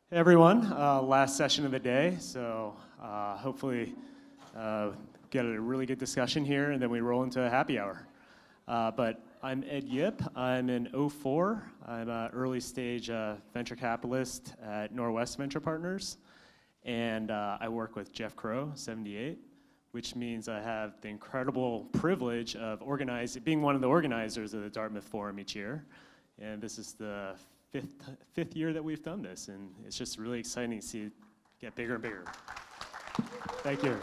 Hey everyone, last session of the day, so hopefully get a really good discussion here and then we roll into a happy hour. But I'm Ed Yip, I'm in 04, I'm an early stage venture capitalist at Norwest Venture Partners, and I work with Jeff Crow, 78, which means I have the incredible privilege of being one of the organizers of the Dartmouth Forum each year, and this is the fifth year that we've done this, and it's just really exciting to see it get bigger and bigger. Thank you.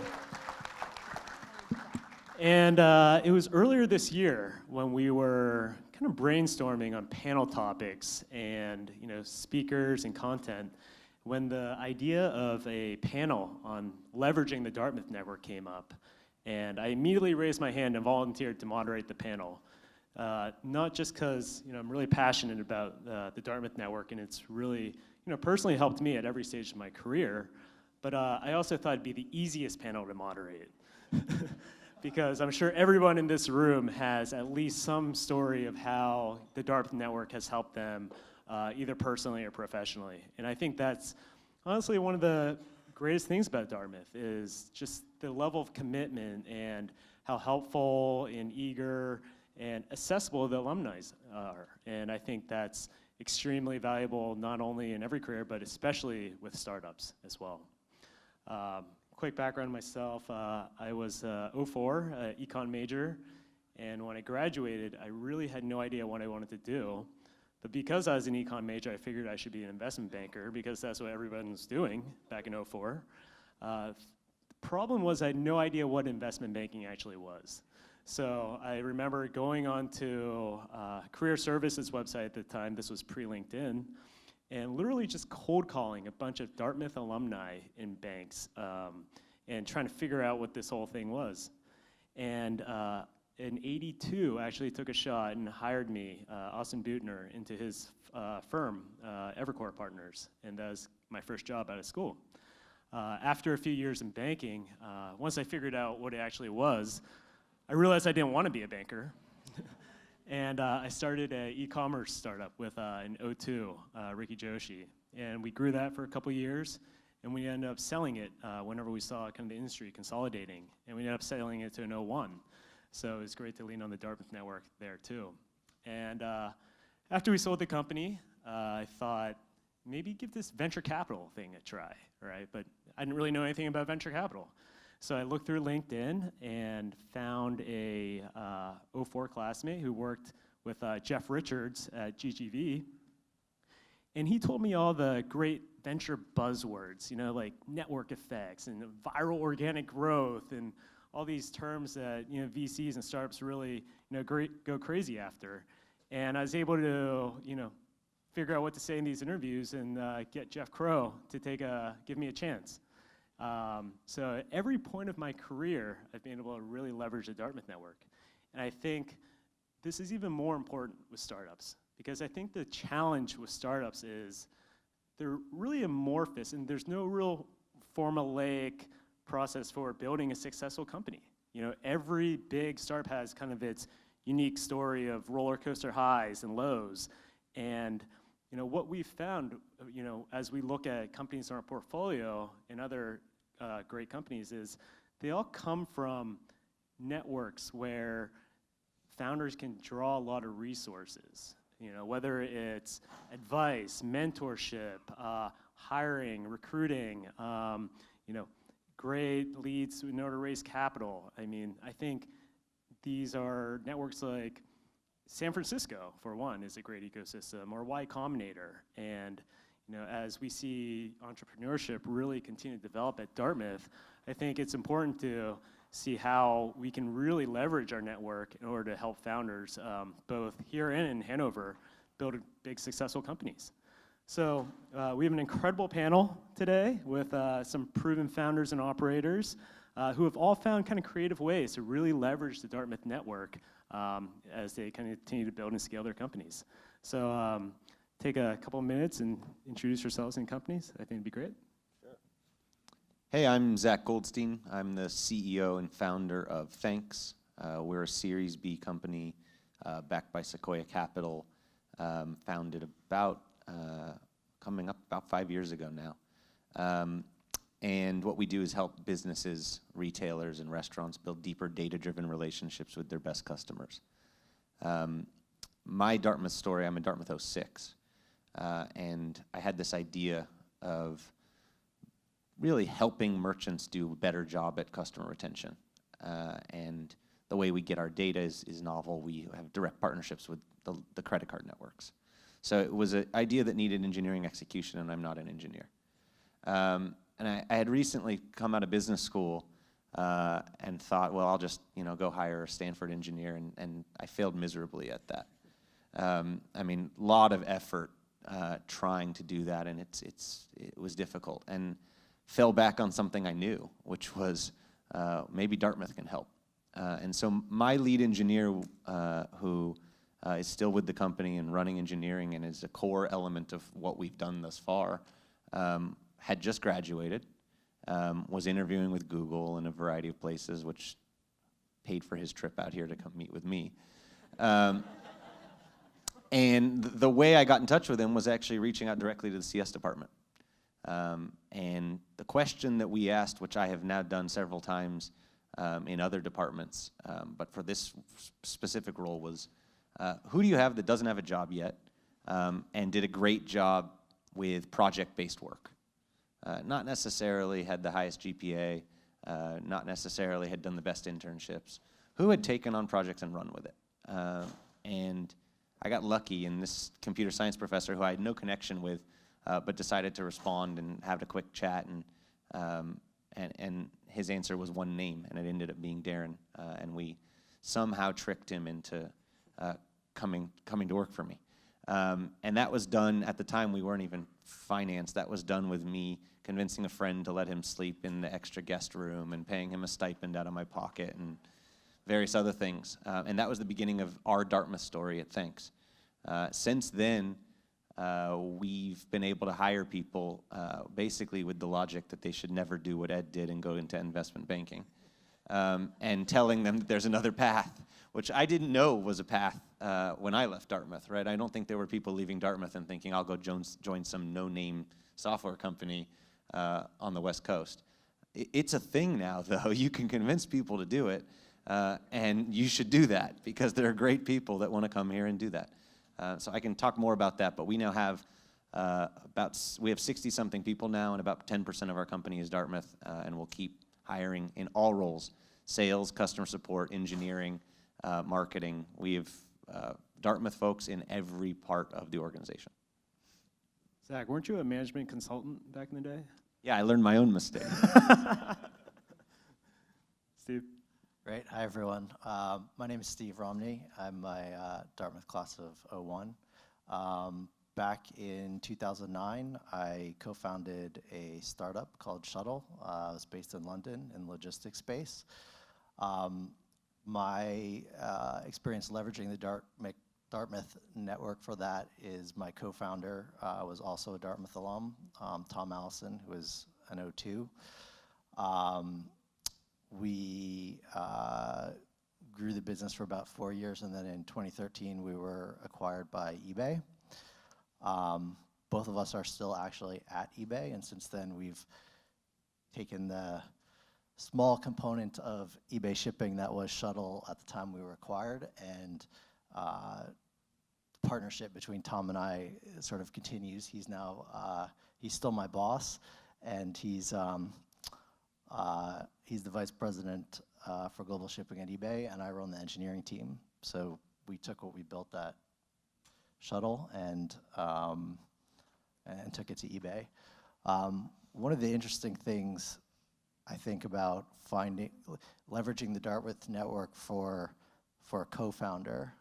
And it was earlier this year when we were kind of brainstorming on panel topics and speakers and content, when the idea of a panel on leveraging the Dartmouth network came up, and I immediately raised my hand and volunteered to moderate the panel. Not just because I'm really passionate about the Dartmouth network, and it's really personally helped me at every stage of my career, but I also thought it'd be the easiest panel to moderate. Because I'm sure everyone in this room has at least some story of how the Dartmouth network has helped them either personally or professionally. And I think that's honestly one of the greatest things about Dartmouth is just the level of commitment and how helpful and eager and accessible the alumni are. And I think that's extremely valuable, not only in every career, but especially with startups as well. Quick background on myself, I was 04, econ major, and when I graduated, I really had no idea what I wanted to do. But because I was an econ major, I figured I should be an investment banker because that's what everyone was doing back in 04. The problem was I had no idea what investment banking actually was. So I remember going on to Career Services website at the time, this was pre-LinkedIn, and literally just cold calling a bunch of Dartmouth alumni in banks and trying to figure out what this whole thing was. And in '82, actually took a shot and hired me, Austin Butner, into his firm, Evercore Partners, and that was my first job out of school. After a few years in banking, once I figured out what it actually was, I realized I didn't want to be a banker. And I started an e-commerce startup with in '02, Ricky Joshi. And we grew that for a couple years, and we ended up selling it whenever we saw kind of the industry consolidating. And we ended up selling it to an '01. So it was great to lean on the Dartmouth network there too. And after we sold the company, I thought, maybe give this venture capital thing a try, right? But I didn't really know anything about venture capital. So I looked through LinkedIn and found a 04 classmate who worked with Jeff Richards at GGV. And he told me all the great venture buzzwords, like network effects and viral organic growth and all these terms that VCs and startups really go crazy after. And I was able to figure out what to say in these interviews and get Jeff Crow to give me a chance. So at every point of my career, I've been able to really leverage the Dartmouth network. And I think this is even more important with startups, because I think the challenge with startups is they're really amorphous, and there's no real formulaic process for building a successful company. Every big startup has kind of its unique story of roller coaster highs and lows. And what we've found, as we look at companies in our portfolio and other great companies, is they all come from networks where founders can draw a lot of resources. Whether it's advice, mentorship, hiring, recruiting, great leads in order to raise capital. I mean, I think these are networks like San Francisco, for one, is a great ecosystem, or Y Combinator. And as we see entrepreneurship really continue to develop at Dartmouth, I think it's important to see how we can really leverage our network in order to help founders, both here and in Hanover, build big successful companies. So we have an incredible panel today with some proven founders and operators who have all found kind of creative ways to really leverage the Dartmouth network as they kind of continue to build and scale their companies. So take a couple of minutes and introduce yourselves and companies. I think it'd be great. Sure. Hey, I'm Zach Goldstein. I'm the CEO and founder of Thanx. We're a Series B company backed by Sequoia Capital, founded about coming up about 5 years ago now. And what we do is help businesses, retailers, and restaurants build deeper data-driven relationships with their best customers. My Dartmouth story, I'm in Dartmouth '06, and I had this idea of really helping merchants do a better job at customer retention. And the way we get our data is novel. We have direct partnerships with the credit card networks. So it was an idea that needed engineering execution, and I'm not an engineer. And I had recently come out of business school and thought, well, I'll just go hire a Stanford engineer, and I failed miserably at that. I mean, a lot of effort trying to do that, and it was difficult, and fell back on something I knew, which was maybe Dartmouth can help. And so my lead engineer, who is still with the company and running engineering and is a core element of what we've done thus far, had just graduated, was interviewing with Google and a variety of places, which paid for his trip out here to come meet with me. And the way I got in touch with him was actually reaching out directly to the CS department. And the question that we asked, which I have now done several times in other departments, but for this specific role, was who do you have that doesn't have a job yet and did a great job with project-based work? Not necessarily had the highest GPA, not necessarily had done the best internships. Who had taken on projects and run with it? And I got lucky, and this computer science professor, who I had no connection with, but decided to respond and have a quick chat, and his answer was one name, and it ended up being Darren, and we somehow tricked him into coming to work for me. And that was done, at the time we weren't even financed, that was done with me convincing a friend to let him sleep in the extra guest room and paying him a stipend out of my pocket and various other things. And that was the beginning of our Dartmouth story at Thanx. Since then, we've been able to hire people basically with the logic that they should never do what Ed did and go into investment banking. And telling them that there's another path, which I didn't know was a path when I left Dartmouth, right? I don't think there were people leaving Dartmouth and thinking, I'll go join some no-name software company on the West Coast. It's a thing now, though. You can convince people to do it, and you should do that because there are great people that want to come here and do that. So I can talk more about that, but we now have we have 60-something people now, and about 10% of our company is Dartmouth, and we'll keep hiring in all roles: sales, customer support, engineering, marketing. We have Dartmouth folks in every part of the organization. Zach, weren't you a management consultant back in the day? Yeah, I learned my own mistake. Steve? Great. Hi, everyone. My name is Steve Romney. I'm my Dartmouth class of '01. Back in 2009, I co-founded a startup called Shutl. It was based in London in the logistics space. My experience leveraging the Dartmouth network for that is my co-founder was also a Dartmouth alum, Tom Allason, who was an '02. We grew the business for about 4 years, and then in 2013 we were acquired by eBay. Both of us are still actually at eBay, and since then we've taken the small component of eBay shipping that was Shutl at the time we were acquired, and the partnership between Tom and I sort of continues. He's now he's still my boss, and he's the vice president for global shipping at eBay, and I run the engineering team. So we took what we built at Shutl and took it to eBay. One of the interesting things I think about leveraging the Dartmouth network for a co-founder,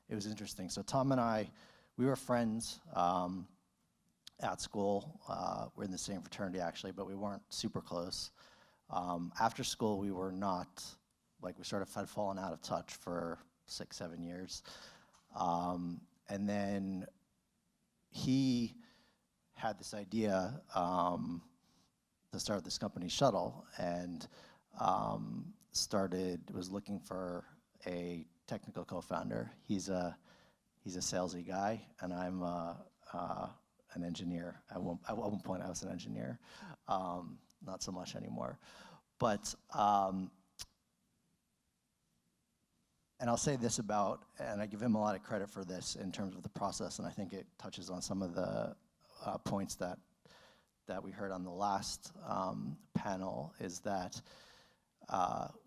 it was interesting. So Tom and I, we were friends at school. We're in the same fraternity actually, but we weren't super close. After school, we were not, we sort of had fallen out of touch for 6-7 years. And then he had this idea to start this company, Shutl, and was looking for a technical co-founder. He's a salesy guy, and I'm an engineer. At one point, I was an engineer. Not so much anymore. But, and I'll say this about, and I give him a lot of credit for this in terms of the process, and I think it touches on some of the points that we heard on the last panel, is that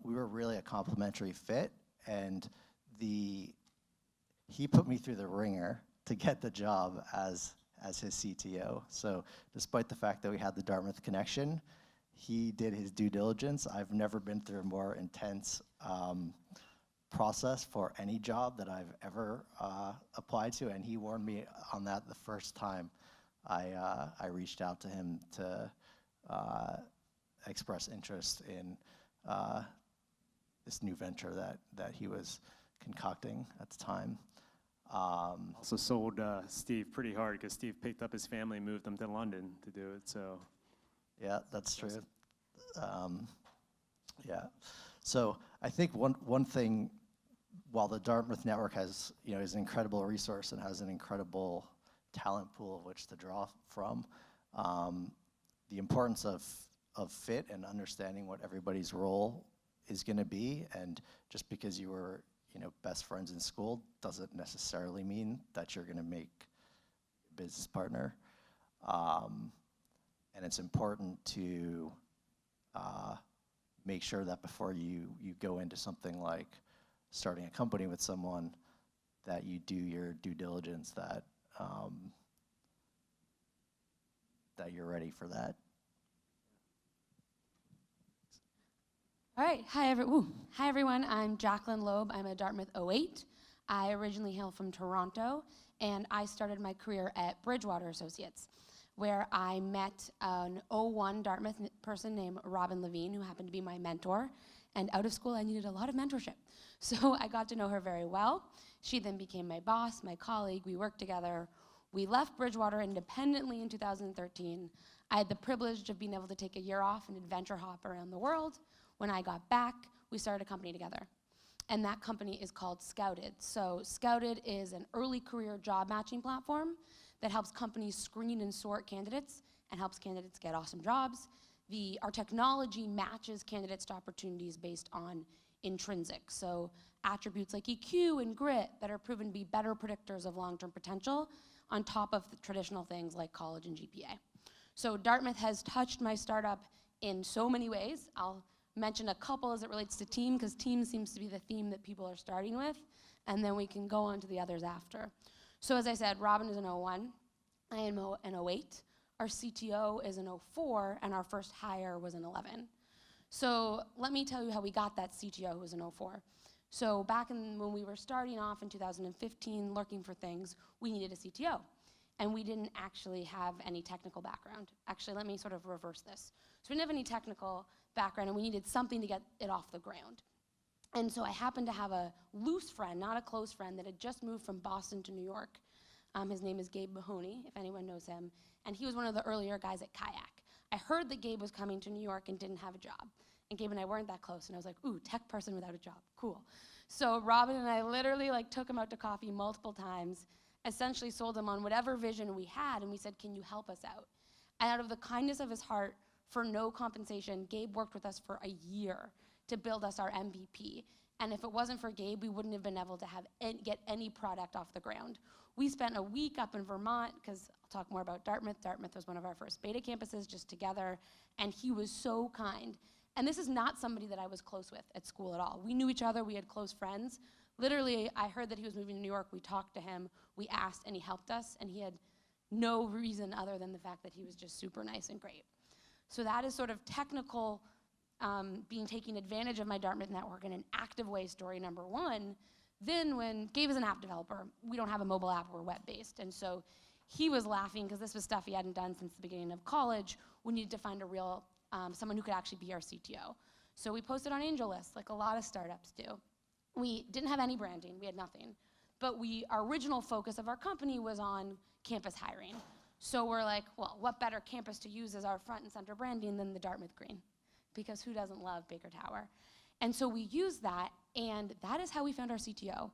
we were really a complementary fit, and he put me through the ringer to get the job as his CTO. So despite the fact that we had the Dartmouth connection, he did his due diligence. I've never been through a more intense process for any job that I've ever applied to, and he warned me on that the first time I reached out to him to express interest in this new venture that he was concocting at the time. Also sold Steve pretty hard, because Steve picked up his family and moved them to London to do it. So yeah, that's true. Yeah, so I think one thing, while the Dartmouth network has, is an incredible resource and has an incredible talent pool of which to draw from, the importance of fit and understanding what everybody's role is going to be, and just because you were best friends in school doesn't necessarily mean that you're going to make a business partner. And it's important to make sure that before you go into something like starting a company with someone, that you do your due diligence, that you're ready for that. All right, hi everyone, I'm Jacqueline Loeb, I'm a Dartmouth 08. I originally hail from Toronto, and I started my career at Bridgewater Associates, where I met an 01 Dartmouth person named Robin Levine, who happened to be my mentor, and out of school I needed a lot of mentorship. So I got to know her very well. She then became my boss, my colleague, we worked together. We left Bridgewater independently in 2013. I had the privilege of being able to take a year off and adventure hop around the world. When I got back, we started a company together. And that company is called Scouted. So Scouted is an early career job matching platform that helps companies screen and sort candidates and helps candidates get awesome jobs. Our technology matches candidates to opportunities based on intrinsic. So attributes like EQ and grit that are proven to be better predictors of long-term potential on top of the traditional things like college and GPA. So Dartmouth has touched my startup in so many ways. I'll mention a couple as it relates to team, because team seems to be the theme that people are starting with, and then we can go on to the others after. So as I said, Robin is an 01, I am an 08, our CTO is an 04, and our first hire was an 11. So let me tell you how we got that CTO who was an 04. So back when we were starting off in 2015, looking for things, we needed a CTO. And we didn't actually have any technical background. Actually, let me sort of reverse this. So we didn't have any technical background, and we needed something to get it off the ground. And so I happened to have a loose friend, not a close friend, that had just moved from Boston to New York. His name is Gabe Mahoney, if anyone knows him. And he was one of the earlier guys at Kayak. I heard that Gabe was coming to New York and didn't have a job. And Gabe and I weren't that close, and I was like, ooh, tech person without a job, cool. So Robin and I literally took him out to coffee multiple times, essentially sold him on whatever vision we had, and we said, can you help us out? And out of the kindness of his heart, for no compensation, Gabe worked with us for a year to build us our MVP. And if it wasn't for Gabe, we wouldn't have been able to get any product off the ground. We spent a week up in Vermont, because I'll talk more about Dartmouth. Dartmouth was one of our first beta campuses, just together, and he was so kind. And this is not somebody that I was close with at school at all. We knew each other, we had close friends. Literally, I heard that he was moving to New York, we talked to him, we asked, and he helped us, and he had no reason other than the fact that he was just super nice and great. So that is sort of technical, taking advantage of my Dartmouth network in an active way, story number one. Then when Gabe is an app developer, we don't have a mobile app, we're web-based. And so he was laughing because this was stuff he hadn't done since the beginning of college. We needed to find a real, someone who could actually be our CTO. So we posted on Angel List, like a lot of startups do. We didn't have any branding, we had nothing. But our original focus of our company was on campus hiring. So we're like, well, what better campus to use as our front and center branding than the Dartmouth green? Because who doesn't love Baker Tower? And so we used that, and that is how we found our CTO.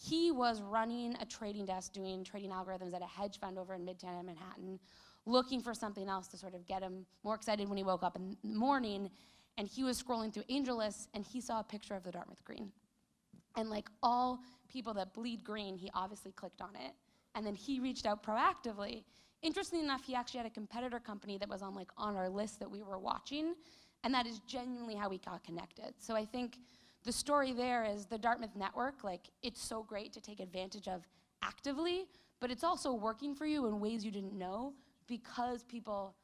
He was running a trading desk doing trading algorithms at a hedge fund over in Midtown Manhattan, looking for something else to sort of get him more excited when he woke up in the morning. And he was scrolling through AngelList, and he saw a picture of the Dartmouth green. And like all people that bleed green, he obviously clicked on it. And then he reached out proactively. Interestingly enough, he actually had a competitor company that was on our list that we were watching, and that is genuinely how we got connected. So I think the story there is the Dartmouth network, like, it's so great to take advantage of actively, but it's also working for you in ways you didn't know because people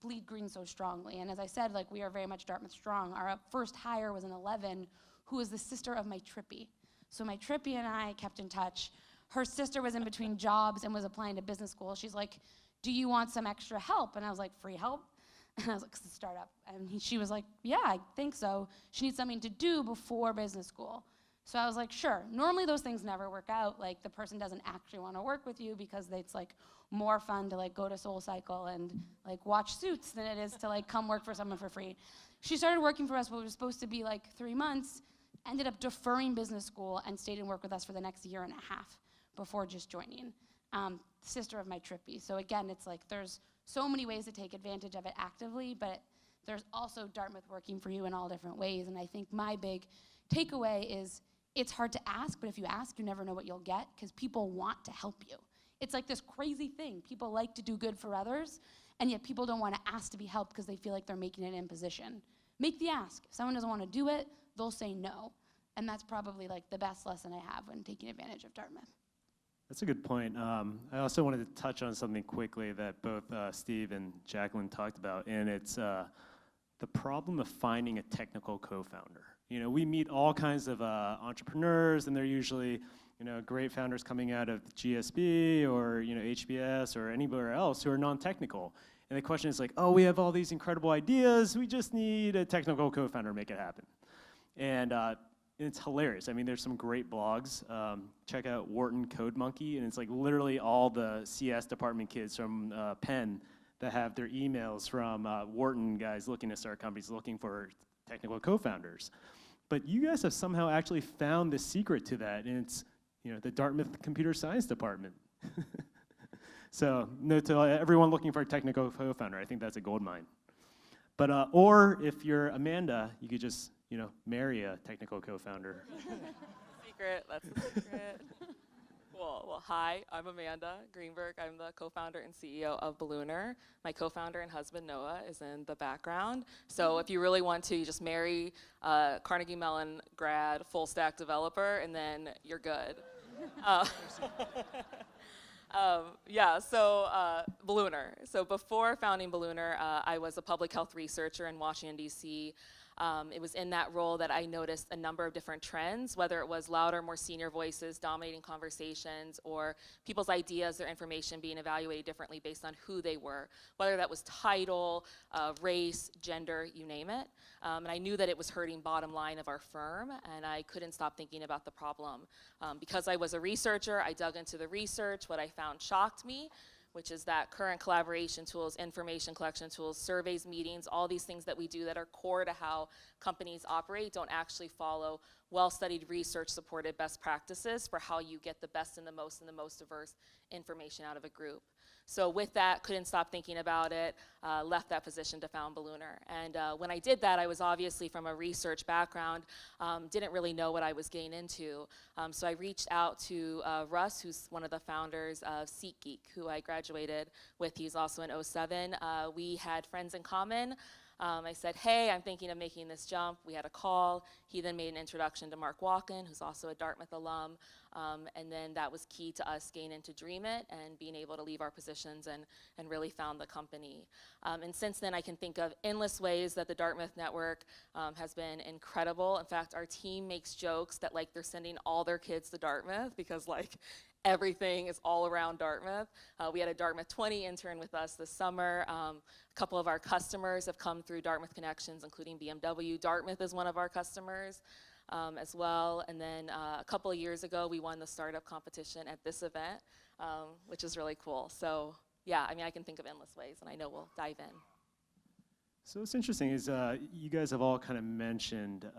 bleed green so strongly. And as I said, like, we are very much Dartmouth strong. Our first hire was an 11 who was the sister of my Trippy. So my Trippy and I kept in touch. Her sister was in between jobs and was applying to business school. She's like, do you want some extra help? And I was like, free help? And I was like, it's a startup. And she was like, yeah, I think so. She needs something to do before business school. So I was like, sure. Normally those things never work out. Like, the person doesn't actually want to work with you because it's like more fun to like go to SoulCycle and like watch Suits than it is to like come work for someone for free. She started working for us what was supposed to be like 3 months, ended up deferring business school and stayed and worked with us for the next year and a half before just joining. Sister of my Trippy. So again, it's like there's so many ways to take advantage of it actively, but there's also Dartmouth working for you in all different ways. And I think my big takeaway is it's hard to ask, but if you ask, you never know what you'll get because people want to help you. It's like this crazy thing. People like to do good for others, and yet people don't want to ask to be helped because they feel like they're making an imposition. Make the ask. If someone doesn't want to do it, they'll say no. And that's probably like the best lesson I have when taking advantage of Dartmouth. That's a good point. I also wanted to touch on something quickly that both Steve and Jacqueline talked about, and it's the problem of finding a technical co-founder. You know, we meet all kinds of entrepreneurs, and they're usually, you know, great founders coming out of GSB or, you know, HBS or anywhere else who are non-technical. And the question is like, oh, we have all these incredible ideas, we just need a technical co-founder to make it happen. And it's hilarious. I mean, there's some great blogs. Check out Wharton Code Monkey, and it's like literally all the CS department kids from Penn that have their emails from Wharton guys looking to start companies, looking for technical co-founders. But you guys have somehow actually found the secret to that, and it's, you know, the Dartmouth Computer Science Department. So, note to everyone looking for a technical co-founder, I think that's a gold mine. But or if you're Amanda, you could just, you know, marry a technical co-founder. Secret, that's the secret. Cool. Well, hi, I'm Amanda Greenberg. I'm the co-founder and CEO of Baloonr. My co-founder and husband, Noah, is in the background. So if you really want to, you just marry a Carnegie Mellon grad, full stack developer, and then you're good. Baloonr. So before founding Baloonr, I was a public health researcher in Washington, D.C. It was in that role that I noticed a number of different trends, whether it was louder, more senior voices dominating conversations, or people's ideas or information being evaluated differently based on who they were, whether that was title, race, gender, you name it. And I knew that it was hurting bottom line of our firm, and I couldn't stop thinking about the problem. Because I was a researcher, I dug into the research. What I found shocked me, which is that current collaboration tools, information collection tools, surveys, meetings, all these things that we do that are core to how companies operate don't actually follow well-studied research-supported best practices for how you get the best and the most diverse information out of a group. So with that, couldn't stop thinking about it, left that position to found Baloonr. And when I did that, I was obviously from a research background, didn't really know what I was getting into. So I reached out to Russ, who's one of the founders of SeatGeek, who I graduated with. He's also in '07. We had friends in common. I said, hey, I'm thinking of making this jump. We had a call. He then made an introduction to Mark Walken, who's also a Dartmouth alum. And then that was key to us getting into Dream It and being able to leave our positions and really found the company. And since then, I can think of endless ways that the Dartmouth network has been incredible. In fact, our team makes jokes that like they're sending all their kids to Dartmouth because like everything is all around Dartmouth. We had a Dartmouth 20 intern with us this summer. A couple of our customers have come through Dartmouth Connections, including BMW. Dartmouth is one of our customers as well. And then a couple of years ago, we won the startup competition at this event, which is really cool. So yeah, I mean, I can think of endless ways, and I know we'll dive in. So what's interesting is you guys have all kind of mentioned,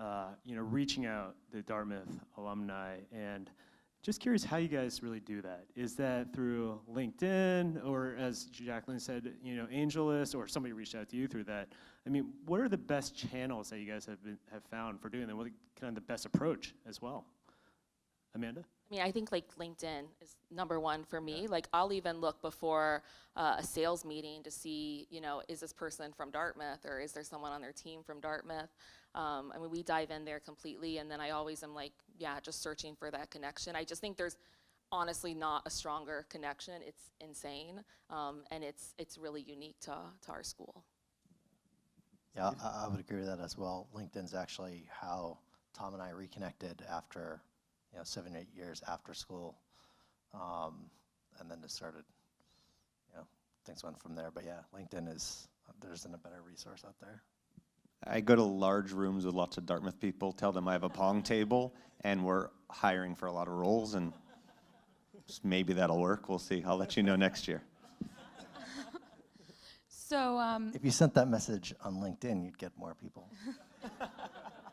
reaching out the Dartmouth alumni, and just curious how you guys really do that. Is that through LinkedIn, or as Jacqueline said, AngelList, or somebody reached out to you through that? I mean, what are the best channels that you guys have found for doing that? What kind of the best approach as well? Amanda? I mean, I think like LinkedIn is number one for me. Like I'll even look before a sales meeting to see, is this person from Dartmouth, or is there someone on their team from Dartmouth? I mean, we dive in there completely, and then I always am like, just searching for that connection. I just think there's honestly not a stronger connection. It's insane, and it's really unique to our school. Yeah, I would agree with that as well. LinkedIn's actually how Tom and I reconnected after 7, 8 years after school, and then it started, things went from there. But yeah, LinkedIn there isn't a better resource out there. I go to large rooms with lots of Dartmouth people, tell them I have a pong table, and we're hiring for a lot of roles, and maybe that'll work. We'll see. I'll let you know next year. So If you sent that message on LinkedIn, you'd get more people.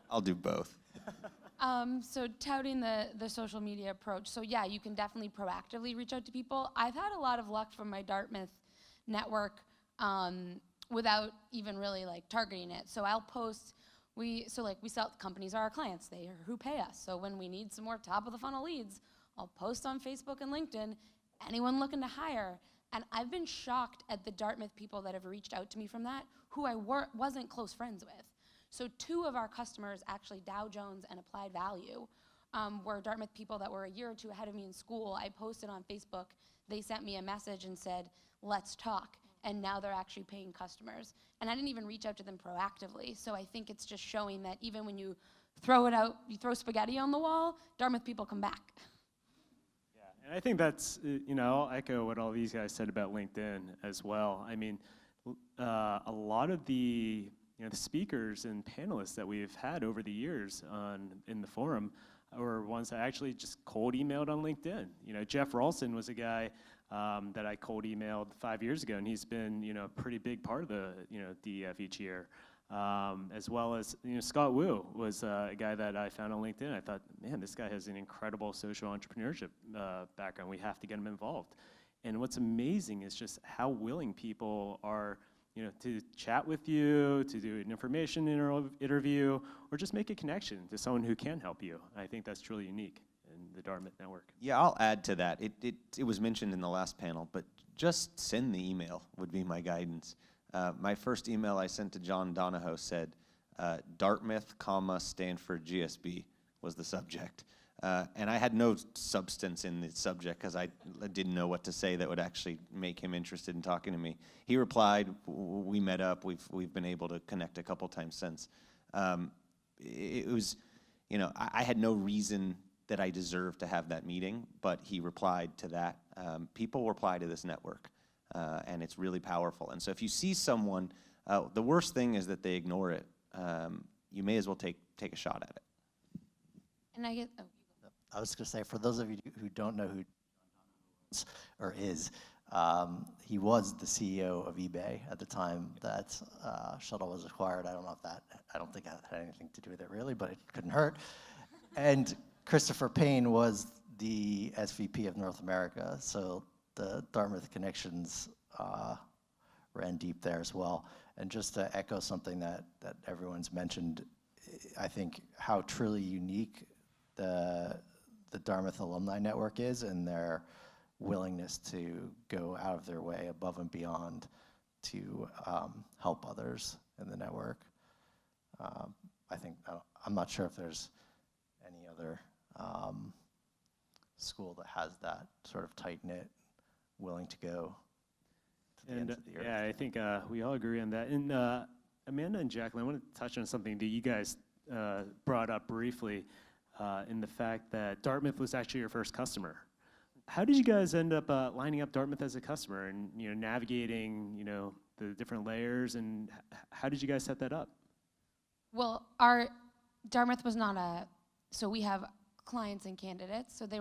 I'll do both. So touting the social media approach. So yeah, you can definitely proactively reach out to people. I've had a lot of luck from my Dartmouth network without even really like targeting it. So I'll post, we sell, companies are our clients, they are who pay us. So when we need some more top of the funnel leads, I'll post on Facebook and LinkedIn, anyone looking to hire. And I've been shocked at the Dartmouth people that have reached out to me from that, who I wasn't close friends with. So 2 of our customers, actually Dow Jones and Applied Value, were Dartmouth people that were a year or 2 ahead of me in school. I posted on Facebook, they sent me a message and said, let's talk. And now they're actually paying customers. And I didn't even reach out to them proactively. So I think it's just showing that even when you throw it out, you throw spaghetti on the wall, Dartmouth people come back. Yeah, and I think that's, I'll echo what all these guys said about LinkedIn as well. I mean, a lot of the the speakers and panelists that we've had over the years in the forum were ones that actually just cold emailed on LinkedIn. Jeff Ralston was a guy that I cold emailed 5 years ago, and he's been a pretty big part of the DEF each year. As well as Scott Wu was a guy that I found on LinkedIn. I thought, man, this guy has an incredible social entrepreneurship background. We have to get him involved. And what's amazing is just how willing people are to chat with you, to do an information interview, or just make a connection to someone who can help you. I think that's truly unique in the Dartmouth network. Yeah, I'll add to that. It was mentioned in the last panel, but just send the email would be my guidance. My first email I sent to John Donahoe said, Dartmouth, Stanford GSB was the subject. And I had no substance in the subject because I didn't know what to say that would actually make him interested in talking to me. He replied, we met up, we've been able to connect a couple times since. It was, I had no reason that I deserved to have that meeting, but he replied to that. People reply to this network, and it's really powerful. And so if you see someone, the worst thing is that they ignore it. You may as well take a shot at it. And I was going to say, for those of you who don't know who is, he was the CEO of eBay at the time that Shutl was acquired. I don't think that had anything to do with it really, but it couldn't hurt. And Christopher Payne was the SVP of North America, so the Dartmouth connections ran deep there as well. And just to echo something that everyone's mentioned, I think how truly unique the Dartmouth Alumni Network is, and their willingness to go out of their way above and beyond to help others in the network. I'm not sure if there's any other school that has that sort of tight-knit, willing to go to the ends of the earth. Yeah, I think we all agree on that. And Amanda and Jacqueline, I want to touch on something that you guys brought up briefly, in the fact that Dartmouth was actually your first customer. How did you guys end up lining up Dartmouth as a customer and navigating the different layers, and how did you guys set that up? Well, Dartmouth was not so we have clients and candidates, so they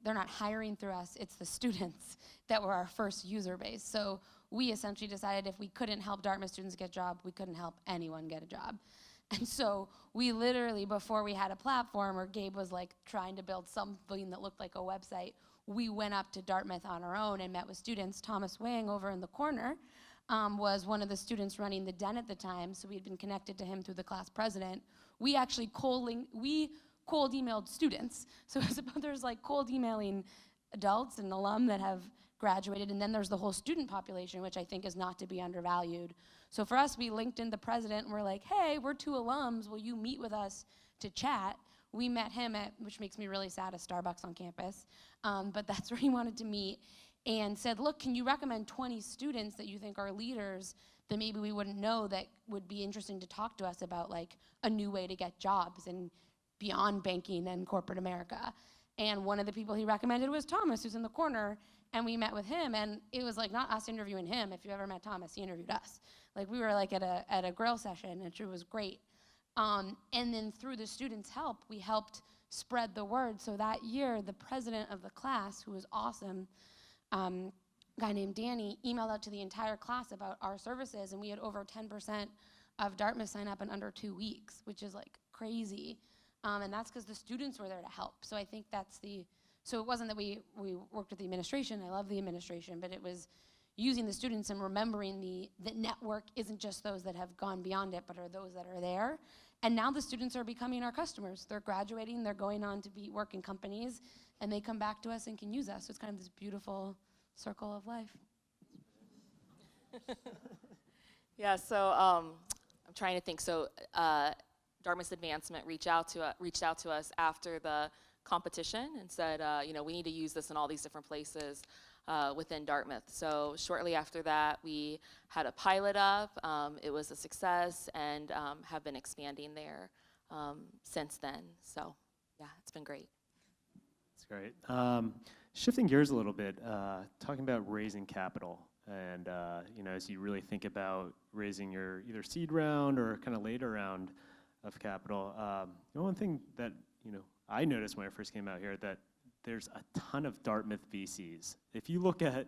they're not hiring through us, it's the students that were our first user base. So we essentially decided if we couldn't help Dartmouth students get a job, we couldn't help anyone get a job. And so we literally, before we had a platform, or Gabe was like trying to build something that looked like a website, we went up to Dartmouth on our own and met with students. Thomas Wang over in the corner was one of the students running the den at the time, so we had been connected to him through the class president. We actually cold emailed students. So there's like cold emailing adults and alum that have graduated, and then there's the whole student population, which I think is not to be undervalued. So for us, we linked in the president and we're like, hey, we're 2 alums, will you meet with us to chat? We met him at, which makes me really sad, a Starbucks on campus, but that's where he wanted to meet, and said, look, can you recommend 20 students that you think are leaders that maybe we wouldn't know that would be interesting to talk to us about like a new way to get jobs and beyond banking and corporate America? And one of the people he recommended was Thomas, who's in the corner, and we met with him, and it was like not us interviewing him. If you ever met Thomas, he interviewed us. Like we were like at a grill session, and it was great. And then through the students' help, we helped spread the word. So that year, the president of the class, who was awesome, a guy named Danny, emailed out to the entire class about our services, and we had over 10% of Dartmouth sign up in under 2 weeks, which is like crazy. And that's because the students were there to help. So I think that's so it wasn't that we worked with the administration. I love the administration, but it was using the students and remembering that network isn't just those that have gone beyond it, but are those that are there. And now the students are becoming our customers. They're graduating, they're going on to work in companies, and they come back to us and can use us. So it's kind of this beautiful circle of life. Yeah, so I'm trying to think. So Dartmouth's Advancement reached out to us after the competition and said, we need to use this in all these different places within Dartmouth. So shortly after that, we had a pilot up. It was a success, and have been expanding there since then. So yeah, it's been great. That's great. Shifting gears a little bit, talking about raising capital, and as you really think about raising your either seed round or kind of later round of capital, one thing that I noticed when I first came out here, that there's a ton of Dartmouth VCs. If you look at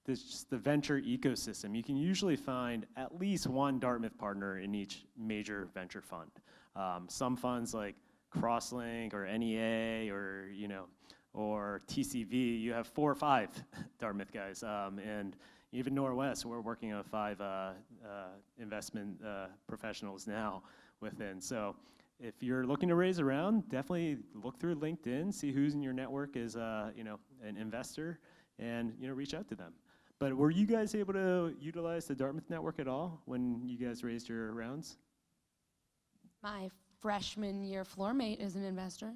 just the venture ecosystem, you can usually find at least one Dartmouth partner in each major venture fund. Some funds like Crosslink or NEA or TCV, you have 4 or 5 Dartmouth guys. And even Norwest, we're working on 5 investment professionals now within. So if you're looking to raise a round, definitely look through LinkedIn, see who's in your network is an investor, and reach out to them. But were you guys able to utilize the Dartmouth network at all when you guys raised your rounds? My freshman year floor mate is an investor.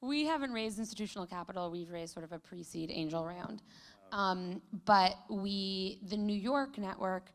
We haven't raised institutional capital. We've raised sort of a pre-seed angel round. But the New York network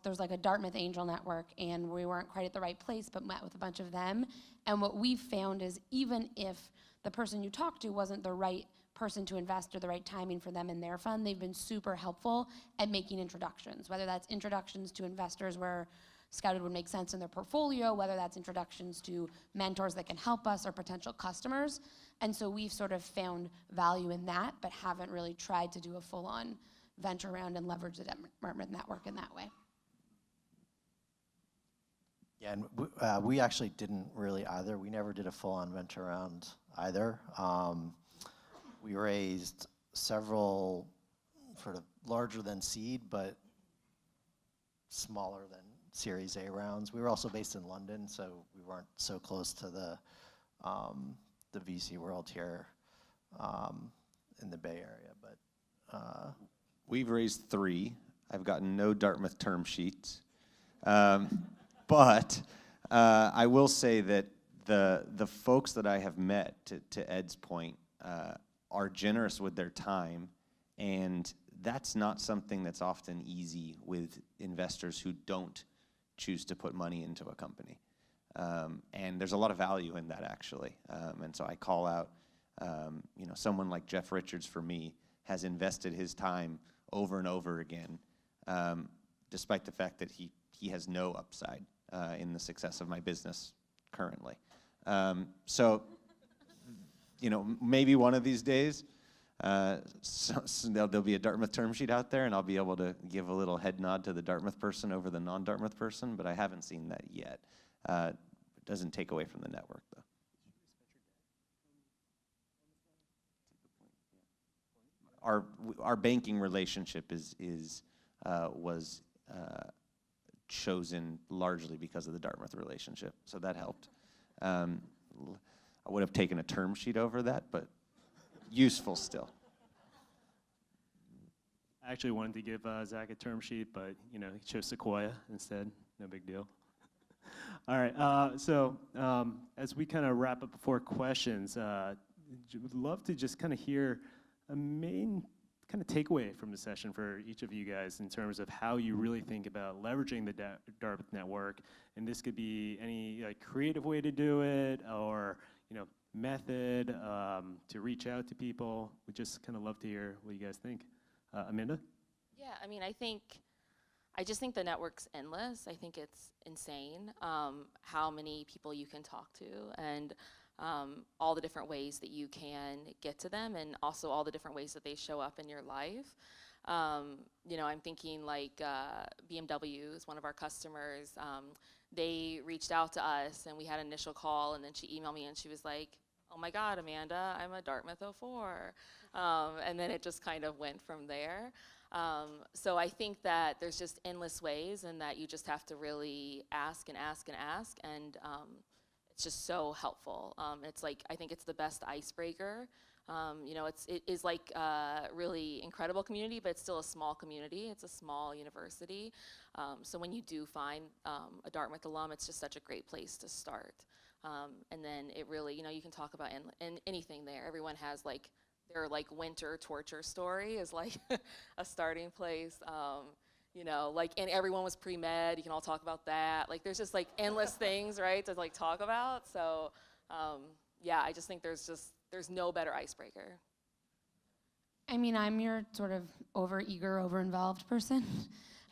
there's like a Dartmouth angel network, and we weren't quite at the right place, but met with a bunch of them. And what we've found is even if the person you talk to wasn't the right person to invest or the right timing for them in their fund, they've been super helpful at making introductions, whether that's introductions to investors where Scouted would make sense in their portfolio, whether that's introductions to mentors that can help us or potential customers. And so we've sort of found value in that, but haven't really tried to do a full-on venture round and leverage the Dartmouth network in that way. Yeah, and we actually didn't really either. We never did a full-on venture round either. We raised several sort of larger than seed, but smaller than Series A rounds. We were also based in London, so we weren't so close to the VC world here in the Bay Area. But we've raised 3. I've gotten no Dartmouth term sheets, but I will say that the folks that I have met, to Ed's point, are generous with their time, and that's not something that's often easy with investors who don't choose to put money into a company. And there's a lot of value in that, actually. And so I call out, someone like Jeff Richards, for me, has invested his time over and over again, despite the fact that he has no upside in the success of my business currently. So, you know, maybe one of these days, so there'll be a Dartmouth term sheet out there, and I'll be able to give a little head nod to the Dartmouth person over the non-Dartmouth person, but I haven't seen that yet. It doesn't take away from the network, though. Our banking relationship was chosen largely because of the Dartmouth relationship, so that helped. I would have taken a term sheet over that, but useful still. I actually wanted to give Zach a term sheet, but you know, he chose Sequoia instead. No big deal. All right. So as we kind of wrap up before questions, would love to just kind of hear a main kind of takeaway from the session for each of you guys in terms of how you really think about leveraging the Dartmouth network. And this could be any like creative way to do it, or you know, method to reach out to people. We'd just kind of love to hear what you guys think. Amanda? Yeah, I mean, I just think the network's endless. I think it's insane how many people you can talk to, and all the different ways that you can get to them, and also all the different ways that they show up in your life. You know, I'm thinking like BMW is one of our customers. They reached out to us, and we had an initial call, and then she emailed me, and she was like, "Oh my God, Amanda, I'm a Dartmouth 04." And then it just kind of went from there. So I think that there's just endless ways, and that you just have to really ask and ask and ask, and it's just so helpful. It's like, I think it's the best icebreaker. You know, it is like a really incredible community, but it's still a small community. It's a small university. So when you do find a Dartmouth alum, it's just such a great place to start. And then it really, you know, you can talk about anything there. Everyone has like their like winter torture story is like a starting place. You know, like, and everyone was pre-med, you can all talk about that. Like, there's just like endless things, right, to like talk about. So, yeah, I just think there's no better icebreaker. I mean, I'm your sort of over-eager, over-involved person.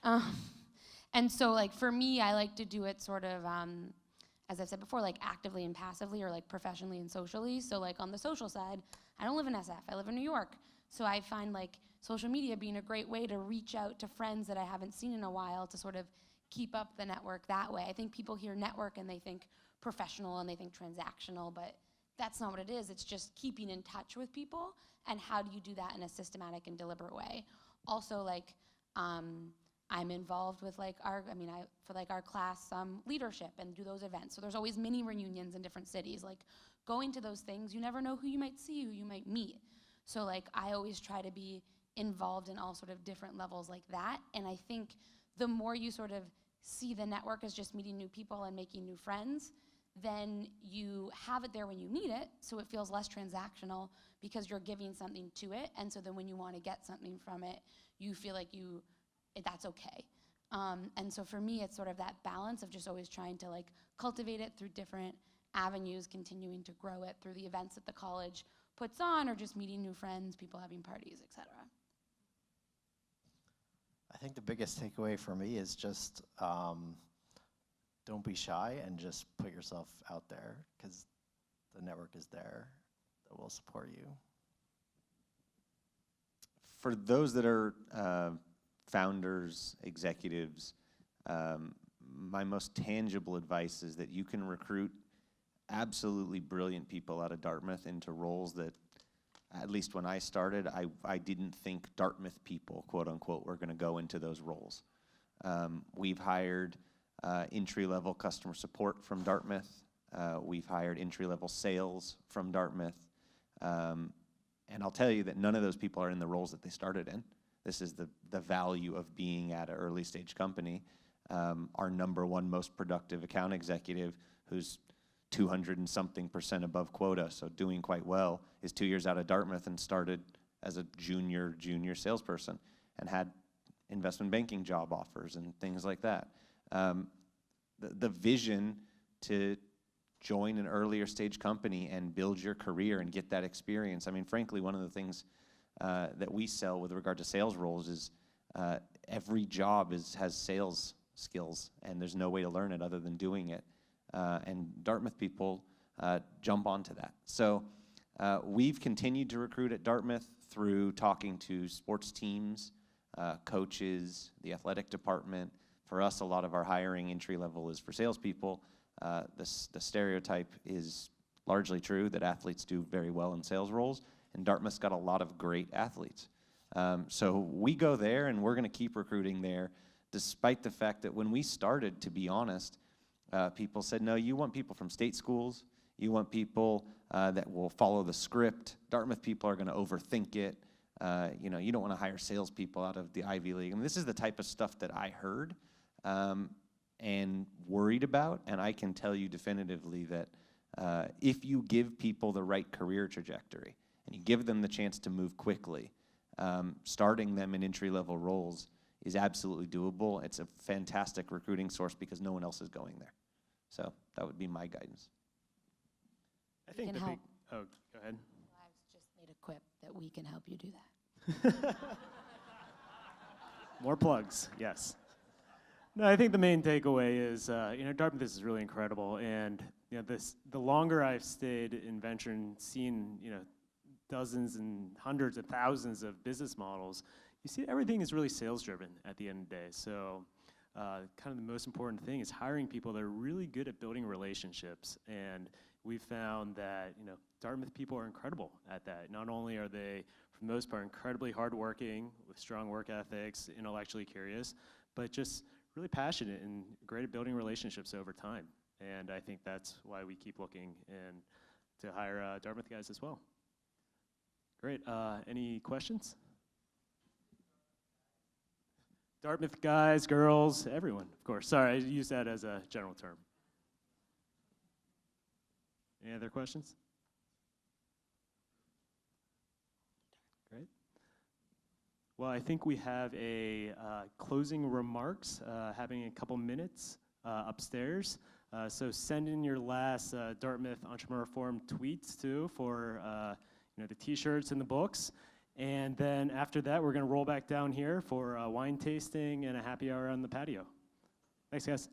And so, like, for me, I like to do it sort of, as I've said before, like actively and passively, or like professionally and socially. So, like, on the social side, I don't live in SF, I live in New York. So I find like social media being a great way to reach out to friends that I haven't seen in a while, to sort of keep up the network that way. I think people hear network and they think professional and they think transactional, but that's not what it is. It's just keeping in touch with people, and how do you do that in a systematic and deliberate way. Also, like, I'm involved with like for like our class leadership, and do those events. So there's always mini reunions in different cities. Like, going to those things, you never know who you might see, who you might meet. So like, I always try to be involved in all sort of different levels like that. And I think the more you sort of see the network as just meeting new people and making new friends, then you have it there when you need it, so it feels less transactional because you're giving something to it. And so then when you want to get something from it, you feel like that's okay. And so for me, it's sort of that balance of just always trying to like cultivate it through different avenues, continuing to grow it through the events that the college puts on, or just meeting new friends, people having parties, etc. I think the biggest takeaway for me is just don't be shy and just put yourself out there, because the network is there that will support you. For those that are founders, executives, my most tangible advice is that you can recruit absolutely brilliant people out of Dartmouth into roles that, at least when I started, I didn't think Dartmouth people, quote unquote, were going to go into those roles. We've hired entry-level customer support from Dartmouth. We've hired entry-level sales from Dartmouth. And I'll tell you that none of those people are in the roles that they started in. This is the value of being at an early stage company. Our #1 most productive account executive, who's 200 and something % above quota, so doing quite well, is 2 years out of Dartmouth and started as a junior salesperson and had investment banking job offers and things like that. The vision to join an earlier stage company and build your career and get that experience. I mean, frankly, one of the things that we sell with regard to sales roles is every job has sales skills, and there's no way to learn it other than doing it. And Dartmouth people jump onto that. So we've continued to recruit at Dartmouth through talking to sports teams, coaches, the athletic department. For us, a lot of our hiring entry level is for salespeople. The stereotype is largely true that athletes do very well in sales roles, and Dartmouth's got a lot of great athletes. So we go there, and we're going to keep recruiting there, despite the fact that when we started, to be honest, people said, no, you want people from state schools, you want people that will follow the script. Dartmouth people are going to overthink it. You know, you don't want to hire salespeople out of the Ivy League. I mean, this is the type of stuff that I heard and worried about, and I can tell you definitively that if you give people the right career trajectory and you give them the chance to move quickly, starting them in entry-level roles is absolutely doable. It's a fantastic recruiting source because no one else is going there. So that would be my guidance. I think can the help. big, oh, go ahead. I've just made a quip that we can help you do that. More plugs, yes. No, I think the main takeaway is, you know, Dartmouth is really incredible, and you know, the longer I've stayed in venture and seen, you know, dozens and hundreds of thousands of business models, you see everything is really sales-driven at the end of the day. So, kind of the most important thing is hiring people that are really good at building relationships, and we've found that, you know, Dartmouth people are incredible at that. Not only are they, for the most part, incredibly hardworking with strong work ethics, intellectually curious, but just really passionate and great at building relationships over time. And I think that's why we keep looking and to hire Dartmouth guys as well. Great. Any questions? Dartmouth guys, girls, everyone, of course. Sorry, I used that as a general term. Any other questions? Great. Well, I think we have a closing remarks, having a couple minutes upstairs. So send in your last Dartmouth Entrepreneur Forum tweets too for you know, the t-shirts and the books. And then after that, we're going to roll back down here for wine tasting and a happy hour on the patio. Thanks, guys.